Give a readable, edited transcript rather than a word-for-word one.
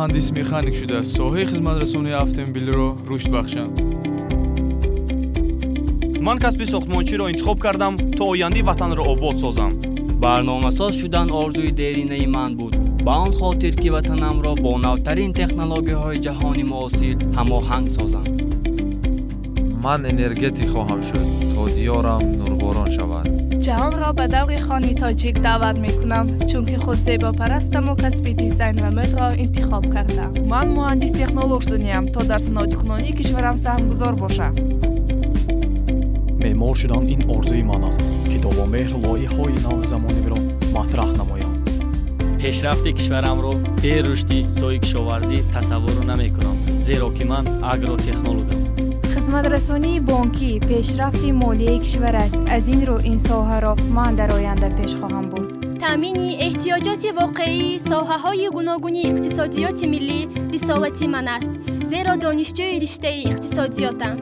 муҳандис механик шуда соҳаи хизматрасонии автомобилро рушд бахшам. ман касби сохтмончиро интихоб кардам то ояндаи ватанро обод созам. барномасоз шудан орзуи деринаи ман буд. ба он хотир ки ватанамро бо навтарин технологияҳои ҷаҳони муосир ҳамоҳанг созам. ман энергетик хоҳам шуд то диёрам нурборон шавад. ҷаҳонро ба даври хони тоҷик даъват мекунам, чунки худ зебопарастаму касби дизайн ва мӯдро интихоб кардам. ман муҳандис технолог шуданиям то дар саноатикунонии кишварам саҳмгузор бошам. меъмор шудан ин орзуи ман аст ки то бо меҳр лоиҳаҳои навзамониро матраҳ намоям. пешрафти кишварамро бе рушди соҳаи кишоварзӣ тасаввур намекунам, зеро ки ман агротехнологам. хизматрасонии бонкӣ пешрафти молияи кишвар аст. аз ин рӯ ин соҳаро ман дар оянда пеш хоҳам бурд. таъмини эҳтиёҷоти воқеии соҳаҳои гуногуни иқтисодиёти миллӣ рисолати ман аст, зеро донишҷӯи риштаи иқтисодиётам.